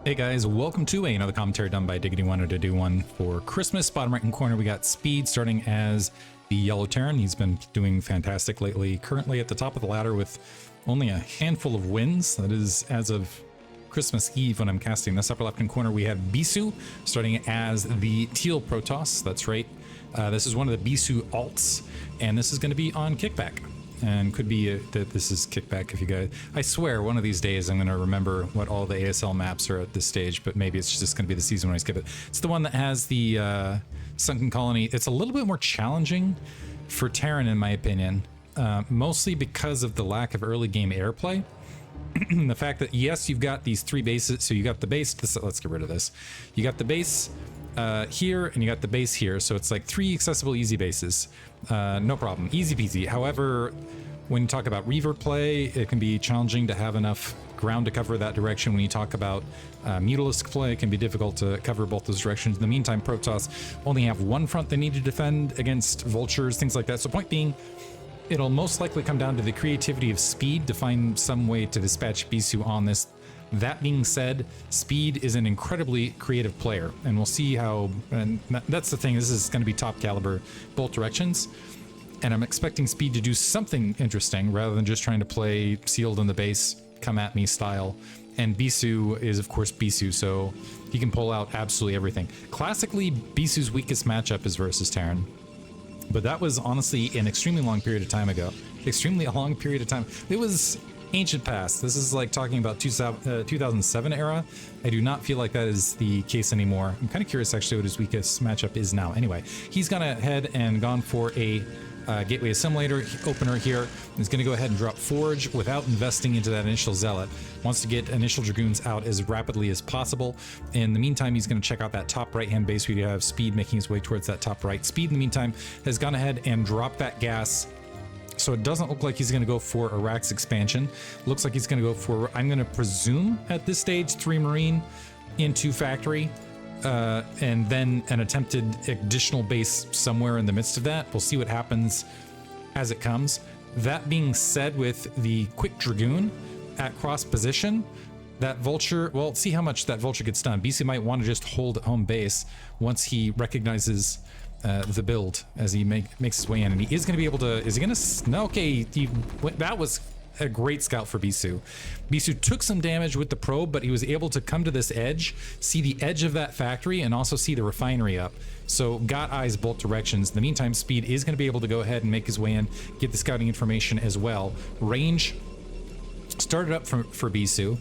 Hey guys, welcome to another commentary done by Diggity. Wanted to do one for Christmas. Bottom right hand corner, we got Speed starting as the yellow Terran. He's been doing fantastic lately. Currently at the top of the ladder with only a handful of wins. That is as of Christmas Eve when I'm casting this. Upper left hand corner, we have Bisu starting as the teal protoss. That's right. This is one of the Bisu alts, and this is going to be on Kickback. And could be that this is Kickback if you guys... I swear, one of these days I'm going to remember what all the ASL maps are at this stage, but maybe it's just going to be the season when I skip it. It's the one that has the Sunken Colony. It's a little bit more challenging for Terran, in my opinion, mostly because of the lack of early game airplay. The fact that, yes, you've got these three bases, so you got the base... let's get rid of this. You got the base... here, and you got the base here, so it's like three accessible easy bases. No problem, easy peasy. However, when you talk about revert play, it can be challenging to have enough ground to cover that direction. When you talk about Mutalisk play, it can be difficult to cover both those directions. In the meantime, Protoss only have one front they need to defend against vultures, things like that. So point being, it'll most likely come down to the creativity of Speed to find some way to dispatch Bisu on this. That being said, Speed is an incredibly creative player, and we'll see how, and that's the thing, this is going to be top caliber both directions, and I'm expecting Speed to do something interesting rather than just trying to play sealed in the base, come at me style. And Bisu is of course Bisu, so he can pull out absolutely everything. Classically, Bisu's weakest matchup is versus Terran, but that was honestly an extremely long period of time ago. Extremely long period of time. It was ancient past. This is like talking about 2007 era. I do not feel like that is the case anymore. I'm kind of curious actually what his weakest matchup is now. Anyway, he's gone ahead and gone for a gateway assimilator opener here. He's going to go ahead and drop Forge without investing into that initial Zealot. Wants to get initial Dragoons out as rapidly as possible. In the meantime, he's going to check out that top right-hand base where you have Speed making his way towards that top right. Speed, in the meantime, has gone ahead and dropped that gas. So it doesn't look like he's going to go for Iraq's expansion. Looks like he's going to go for, I'm going to presume at this stage, 3 Marine into factory, and then an attempted additional base somewhere in the midst of that. We'll see what happens as it comes. That being said, with the quick Dragoon at cross position, that Vulture, well, see how much that Vulture gets done. BC might want to just hold home base once he recognizes the build as he makes his way in, and he is going to be able to, is he going to, no, okay, that was a great scout for Bisu. Bisu took some damage with the probe, but he was able to come to this edge, see the edge of that factory, and also see the refinery up. So got eyes both directions. In the meantime, Speed is going to be able to go ahead and make his way in, get the scouting information as well. Range started up for Bisu.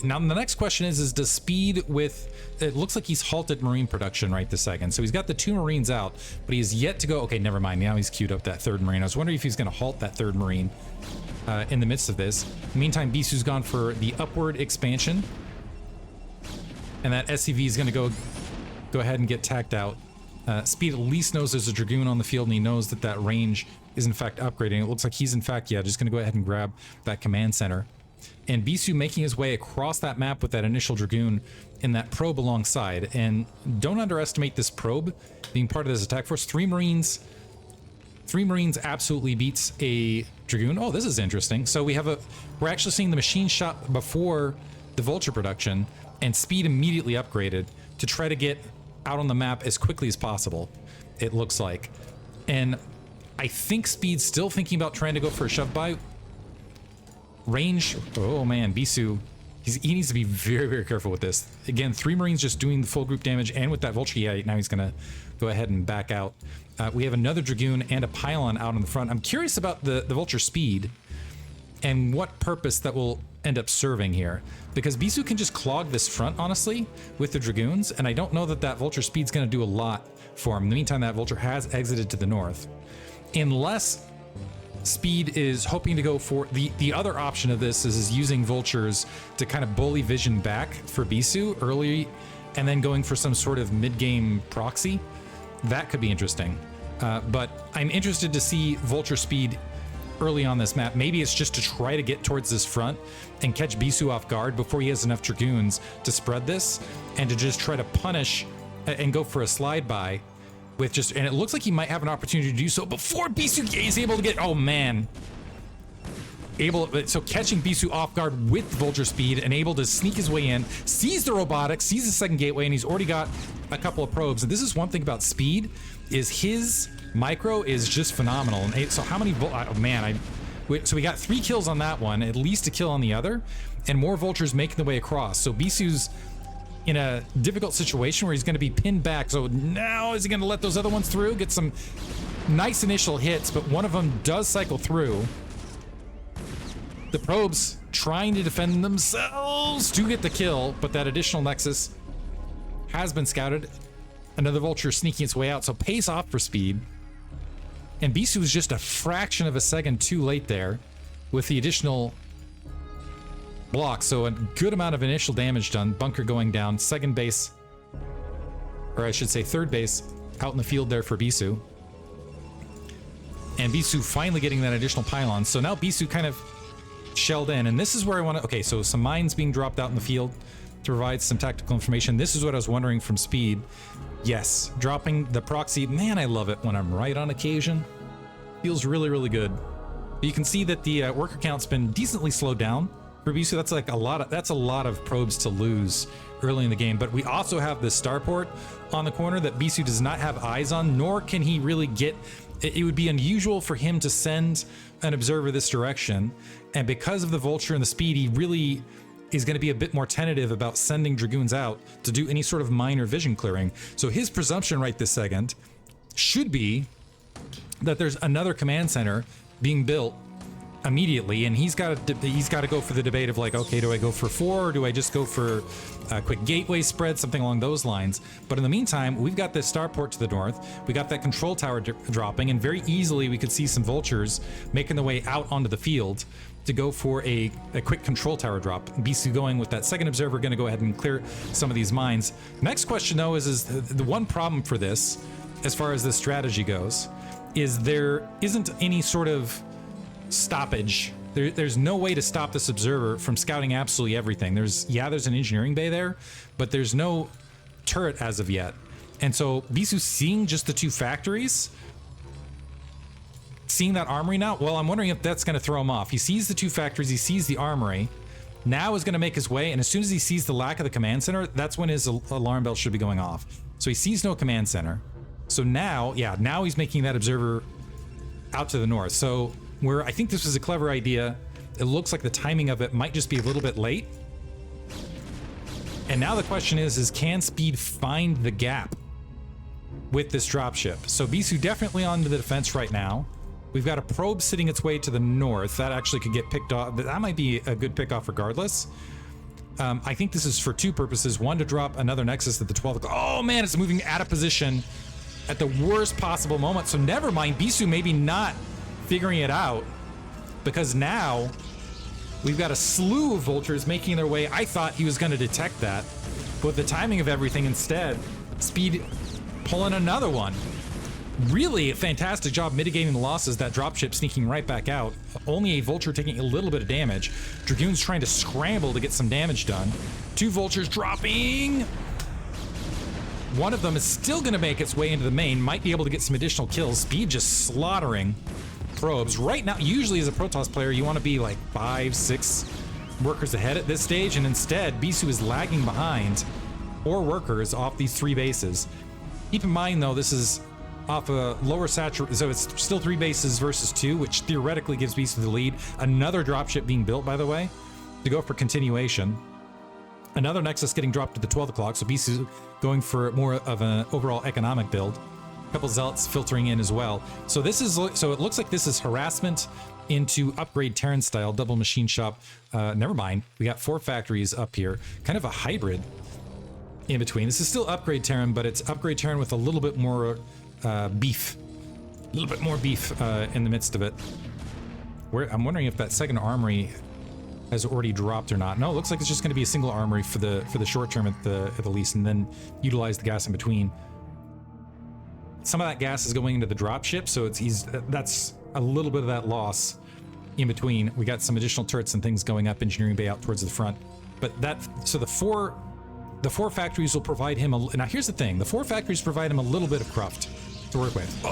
Now the next question is does Speed with, it looks like he's halted Marine production right this second. So he's got the 2 Marines out, but he has yet to go, okay, never mind. Now he's queued up that 3rd Marine. I was wondering if he's going to halt that 3rd Marine in the midst of this. Meantime, Bisu's gone for the upward expansion, and that SCV is going to go ahead and get tacked out. Speed at least knows there's a Dragoon on the field, and he knows that that range is in fact upgrading. It looks like he's in fact, yeah, just going to go ahead and grab that command center. And Bisu making his way across that map with that initial Dragoon in that probe alongside. And don't underestimate this probe being part of this attack force. 3 Marines absolutely beats a Dragoon. Oh, this is interesting. So we're actually seeing the machine shot before the Vulture production, and Speed immediately upgraded to try to get out on the map as quickly as possible, it looks like. And I think Speed's still thinking about trying to go for a shove by. Range, oh man, Bisu, he needs to be very, very careful with this. Again, 3 Marines just doing the full group damage, and with that Vulture, yeah, now he's gonna go ahead and back out. We have another Dragoon and a Pylon out in the front. I'm curious about the Vulture Speed and what purpose that will end up serving here, because Bisu can just clog this front, honestly, with the Dragoons, and I don't know that that Vulture Speed's gonna do a lot for him. In the meantime, that Vulture has exited to the north. Unless Speed is hoping to go for the other option of this is using Vultures to kind of bully vision back for Bisu early, and then going for some sort of mid-game proxy. That could be interesting. But I'm interested to see Vulture Speed early on this map. Maybe it's just to try to get towards this front and catch Bisu off guard before he has enough Dragoons to spread this, and to just try to punish and go for a slide by with just, and it looks like he might have an opportunity to do so before Bisu is able to get, oh man. So catching Bisu off guard with vulture speed and able to sneak his way in, sees the robotics, sees the second gateway, and he's already got a couple of probes. And this is one thing about speed, is his micro is just phenomenal. And so how many, oh man, so we got 3 kills on that one, at least a kill on the other, and more vultures making the way across. So Bisu's in a difficult situation where he's going to be pinned back. So now is he going to let those other ones through? Get some nice initial hits, but one of them does cycle through. The probes trying to defend themselves to get the kill, but that additional nexus has been scouted. Another vulture sneaking its way out, so pace off for speed. And Bisu was just a fraction of a second too late there with the additional block, so a good amount of initial damage done. Bunker going down, second base, or I should say third base, out in the field there for Bisu. And Bisu finally getting that additional pylon. So now Bisu kind of shelled in, and this is where I want to, okay, so some mines being dropped out in the field to provide some tactical information. This is what I was wondering from speed. Yes, dropping the proxy. Man, I love it when I'm right on occasion. Feels really, really good. But you can see that the worker count's been decently slowed down for Bisu. That's like a lot of probes to lose early in the game. But we also have the starport on the corner that Bisu does not have eyes on, nor can he really get. It would be unusual for him to send an observer this direction, and because of the vulture and the speed, he really is going to be a bit more tentative about sending dragoons out to do any sort of minor vision clearing. So his presumption right this second should be that there's another command center being built immediately, and he's got to go for the debate of like, okay, do I go for 4 or do I just go for a quick gateway spread, something along those lines. But in the meantime, we've got this starport to the north, we got that control tower dropping, and very easily we could see some vultures making their way out onto the field to go for a quick control tower drop. Bisu going with that second observer, going to go ahead and clear some of these mines. Next question though is the one problem for this, as far as this strategy goes, is there isn't any sort of stoppage. There's no way to stop this observer from scouting absolutely everything. There's an engineering bay there, but there's no turret as of yet. And so Bisu seeing just the 2 factories, seeing that armory now, well, I'm wondering if that's going to throw him off. He sees the 2 factories, he sees the armory, now is going to make his way, and as soon as he sees the lack of the command center, that's when his alarm bell should be going off. So he sees no command center. So now he's making that observer out to the north. So where I think this was a clever idea, it looks like the timing of it might just be a little bit late. And now the question is can speed find the gap with this dropship? So Bisu definitely onto the defense right now. We've got a probe sitting its way to the north. That actually could get picked off. That might be a good pick off regardless. I think this is for 2 purposes. One, to drop another nexus at the 12 o'clock. Oh man, it's moving out of position at the worst possible moment. So never mind, Bisu maybe not figuring it out, because now we've got a slew of vultures making their way. I thought he was going to detect that, but the timing of everything, instead, speed pulling another one. Really a fantastic job mitigating the losses. That dropship sneaking right back out. Only a vulture taking a little bit of damage. Dragoons trying to scramble to get some damage done. 2 vultures dropping. One of them is still going to make its way into the main. Might be able to get some additional kills. Speed just slaughtering probes. Right now, usually as a Protoss player, you want to be like 5-6 workers ahead at this stage, and instead, Bisu is lagging behind 4 workers off these 3 bases. Keep in mind, though, this is off a lower saturation, so it's still 3 bases versus 2, which theoretically gives Bisu the lead. Another dropship being built, by the way, to go for continuation. Another Nexus getting dropped at the 12 o'clock, so Bisu going for more of an overall economic build. A couple Zealots filtering in as well. So this is, so it looks like this is harassment into upgrade Terran style, double machine shop. Never mind, we got 4 factories up here, kind of a hybrid in between. This is still upgrade Terran, but it's upgrade Terran with a little bit more beef. A little bit more beef in the midst of it. I'm wondering if that second armory has already dropped or not. No, it looks like it's just going to be a single armory for the short term at the least, and then utilize the gas in between. Some of that gas is going into the dropship, so that's a little bit of that loss in between. We got some additional turrets and things going up, engineering bay out towards the front. But so the four factories will provide him now here's the thing, the 4 factories provide him a little bit of cruft to work with.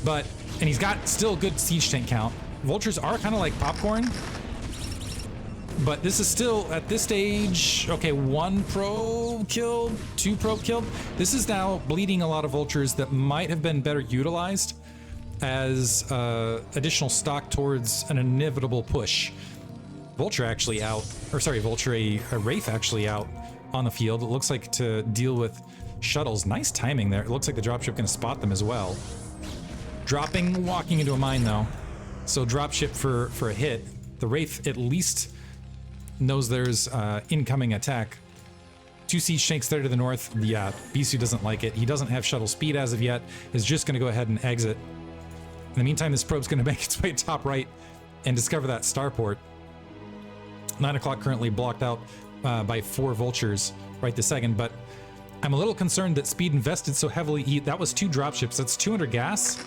And he's got still good siege tank count. Vultures are kind of like popcorn, but this is still, at this stage, okay, 1 probe killed, 2 probe killed. This is now bleeding a lot of vultures that might have been better utilized as additional stock towards an inevitable push. Vulture actually out, or sorry, Vulture, a Wraith actually out on the field. It looks like to deal with shuttles. Nice timing there. It looks like the dropship can spot them as well. Dropping, walking into a mine though. So dropship for a hit. The Wraith at least knows there's incoming attack. 2 siege tanks there to the north. Yeah, Bisu doesn't like it. He doesn't have shuttle speed as of yet. Is just going to go ahead and exit. In the meantime, this probe's going to make its way top right and discover that starport. 9 o'clock currently blocked out by 4 vultures right this second, but I'm a little concerned that Speed invested so heavily. That was 2 dropships. That's 200 gas.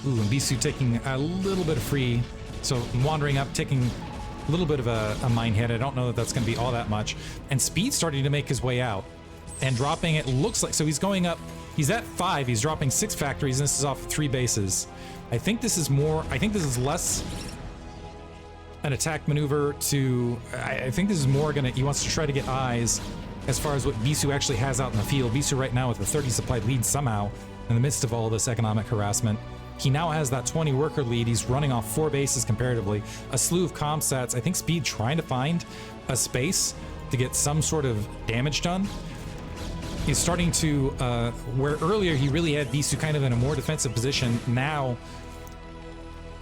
Ooh, and Bisu taking a little bit of free. So wandering up, taking a little bit of a mine hit. I don't know that that's going to be all that much. And Speed starting to make his way out and dropping, it looks like, so he's going up. He's at 5, he's dropping 6 factories, and this is off 3 bases. I think this is more, I think this is less an attack maneuver to, I think this is more gonna, he wants to try to get eyes as far as what Bisu actually has out in the field. Bisu right now with a 30 supply lead somehow in the midst of all this economic harassment. He now has that 20 worker lead. He's running off 4 bases comparatively, a slew of comsats. I think Speed trying to find a space to get some sort of damage done. He's starting to, where earlier he really had Bisu kind of in a more defensive position. Now,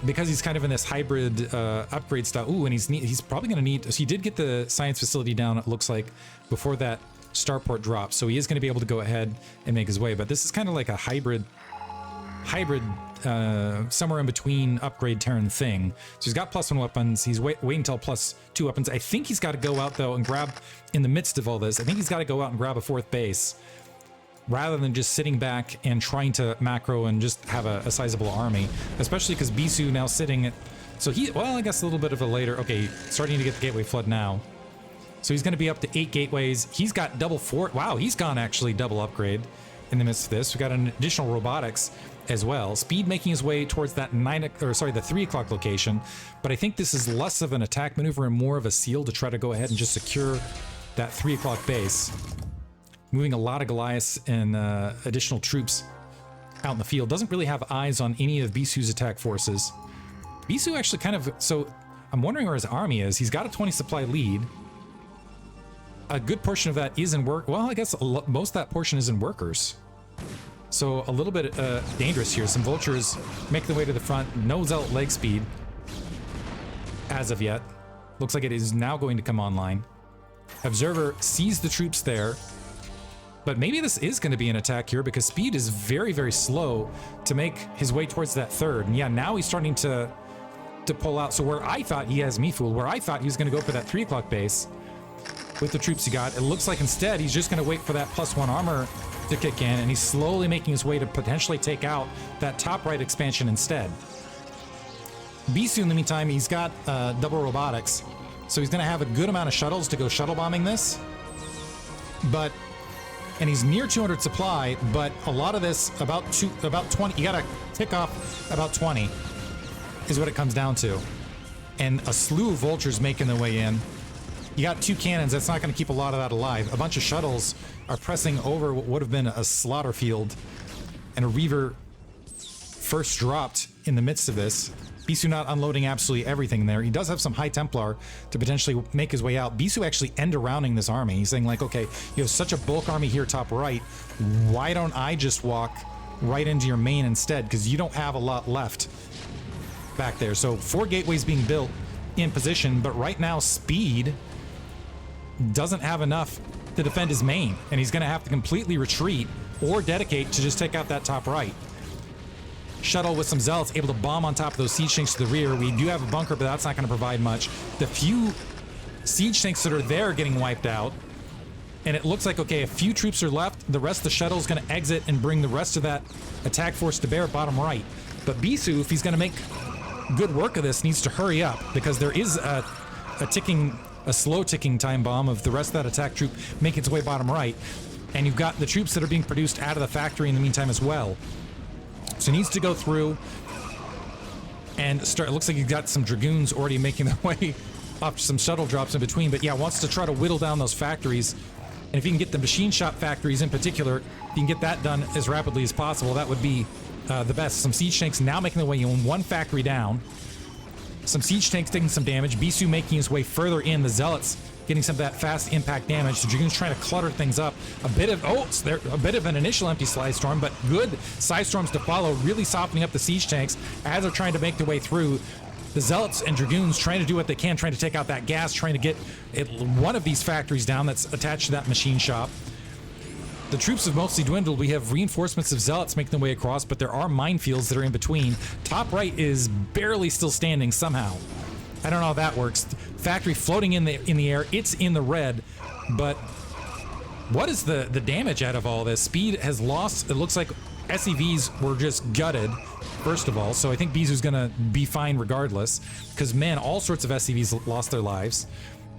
because he's kind of in this hybrid upgrade style, ooh, and he's probably going to need, so he did get the science facility down, it looks like, before that starport drop. So he is going to be able to go ahead and make his way. But this is kind of like a hybrid, somewhere in between upgrade Terran thing. So he's got +1 weapons. He's waiting until +2 weapons. I think he's got to go out though and grab, in the midst of all this, I think he's got to go out and grab a 4th base rather than just sitting back and trying to macro and just have a sizable army, especially because Bisu now sitting at, so he, well, I guess a little bit of a later, okay, starting to get the gateway flood now. So he's going to be up to 8 gateways. He's got double 4, wow, he's gone actually double upgrade in the midst of this. We got an additional robotics as well. Speed making his way towards that the 3 o'clock location, but I think this is less of an attack maneuver and more of a seal to try to go ahead and just secure that 3 o'clock base. Moving a lot of Goliaths and additional troops out in the field. Doesn't really have eyes on any of Bisu's attack forces. Bisu actually kind of, so I'm wondering where his army is. He's got a 20 supply lead. A good portion of that is in work. Well, I guess most of that portion is in workers. So a little bit dangerous here. Some vultures make their way to the front. No zealot leg speed as of yet. Looks like it is now going to come online. Observer sees the troops there. But maybe this is going to be an attack here because Speed is very, very slow to make his way towards that 3rd. And yeah, now he's starting to pull out. So where I thought he has me fooled, where I thought he was going to go for that 3 o'clock base with the troops he got, it looks like instead he's just going to wait for that +1 armor to kick in, and he's slowly making his way to potentially take out that top right expansion instead. Bisu, in the meantime, he's got double robotics, so he's going to have a good amount of shuttles to go shuttle bombing this. And he's near 200 supply, but a lot of this, about 20, you gotta tick off about 20, is what it comes down to. And a slew of vultures making their way in. You got 2 cannons, that's not gonna keep a lot of that alive. A bunch of shuttles are pressing over what would have been a slaughter field, and a Reaver first dropped in the midst of this. Bisu not unloading absolutely everything there. He does have some High Templar to potentially make his way out. Bisu actually end-arounding this army. He's saying like, okay, you have such a bulk army here top right. Why don't I just walk right into your main instead? Because you don't have a lot left back there. So 4 gateways being built in position, but right now Speed doesn't have enough to defend his main, and he's going to have to completely retreat or dedicate to just take out that top right. Shuttle with some zealots able to bomb on top of those siege tanks to the rear. We do have a bunker, but that's not going to provide much. The few siege tanks that are there are getting wiped out, and it looks like, okay, a few troops are left. The rest of the shuttle is going to exit and bring the rest of that attack force to bear bottom right. But Bisu, if he's going to make good work of this, needs to hurry up, because there is a slow ticking time bomb of the rest of that attack troop making its way bottom right, and you've got the troops that are being produced out of the factory in the meantime as well. So he needs to go through and start. It looks like you've got some Dragoons already making their way off to some shuttle drops in between. But yeah, wants to try to whittle down those factories. And if you can get the machine shop factories in particular, if you can get that done as rapidly as possible, that would be the best. Some siege tanks now making their way in, one factory down. Some siege tanks taking some damage. Bisu making his way further in. The Zealots getting some of that fast impact damage. The Dragoons trying to clutter things up. A bit of an initial empty Psy Storm, but good Psy Storms to follow, really softening up the siege tanks as they're trying to make their way through. The Zealots and Dragoons trying to do what they can, trying to take out that gas, trying to get one of these factories down that's attached to that machine shop. The troops have mostly dwindled. We have reinforcements of Zealots making their way across, but there are minefields that are in between. Top right is barely still standing somehow. I don't know how that works. Factory floating in the air. It's in the red, but what is the damage out of all this? Speed has lost. It looks like SCVs were just gutted, first of all, so I think Bisu's gonna be fine regardless, because man, all sorts of SCVs lost their lives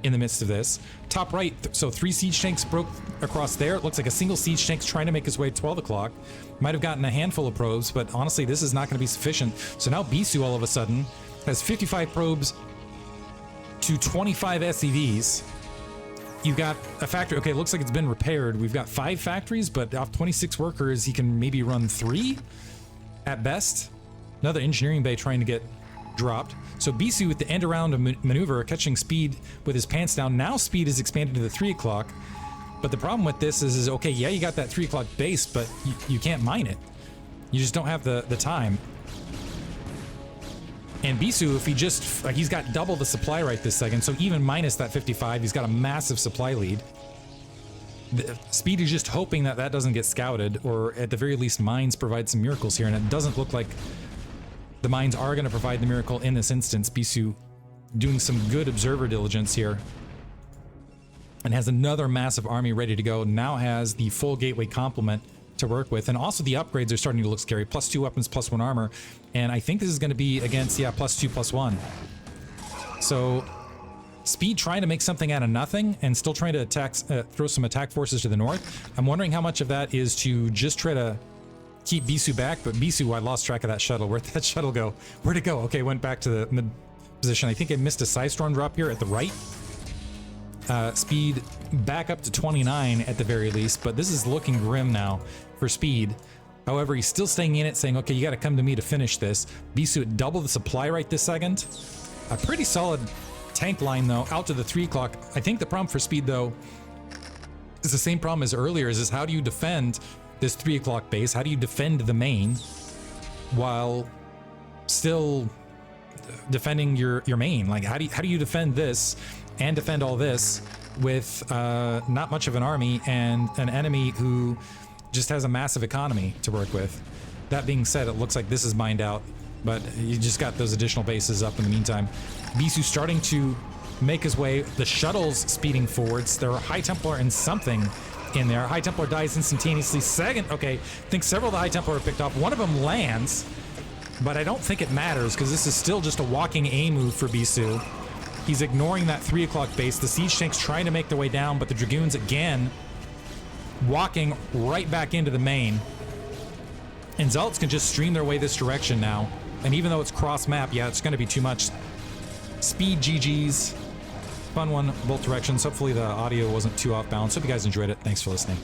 in the midst of this. Top right, so 3 siege tanks broke across there. It looks like a single siege tank's trying to make his way to 12 o'clock. Might have gotten a handful of probes, but honestly, this is not going to be sufficient. So now Bisu all of a sudden has 55 probes to 25 SCVs. You've got a factory. Okay, it looks like it's been repaired. We've got 5 factories, but off 26 workers, he can maybe run 3 at best. Another engineering bay trying to get dropped. So Bisu with the end around maneuver, catching speed with his pants down. Now speed is expanded to the 3 o'clock. But the problem with this is okay, yeah, you got that 3 o'clock base, but you can't mine it. You just don't have the time. And Bisu, if he just, he's got double the supply right this second, so even minus that 55, he's got a massive supply lead. Speed is just hoping that that doesn't get scouted, or at the very least mines provide some miracles here, and it doesn't look like the mines are going to provide the miracle in this instance. Bisu doing some good observer diligence here, and has another massive army ready to go. Now has the full gateway complement to work with, and also the upgrades are starting to look scary. +2 weapons, +1 armor, and I think this is going to be against, yeah, +2, +1. So Speed trying to make something out of nothing and still trying to attack, throw some attack forces to the north. I'm wondering how much of that is to just try to keep Bisu back, but Bisu, I lost track of that shuttle. Where'd that shuttle go? Where'd it go? Okay, went back to the mid position. I think I missed a Psy Storm drop here at the right. Speed back up to 29 at the very least, but this is looking grim now for Speed. However, he's still staying in it, saying, okay, you got to come to me to finish this. Bisu at double the supply right this second. A pretty solid tank line, though, out to the 3 o'clock. I think the problem for Speed, though, is the same problem as earlier, is how do you defend this 3 o'clock base? How do you defend the main while still defending your main? Like, how do you defend this and defend all this with not much of an army and an enemy who just has a massive economy to work with? That being said, it looks like this is mined out, but you just got those additional bases up in the meantime. Bisu starting to make his way. The shuttle's speeding forwards. There are High Templar and something in there. High Templar dies instantaneously. Second, okay, I think several of the High Templar are picked off. One of them lands, but I don't think it matters because this is still just a walking A move for Bisu. He's ignoring that 3 o'clock base. The siege tanks trying to make their way down, but the Dragoons again walking right back into the main. And Zealots can just stream their way this direction now. And even though it's cross map, yeah, it's going to be too much. Speed GG's. Fun one, both directions. Hopefully the audio wasn't too off balance. Hope you guys enjoyed it. Thanks for listening.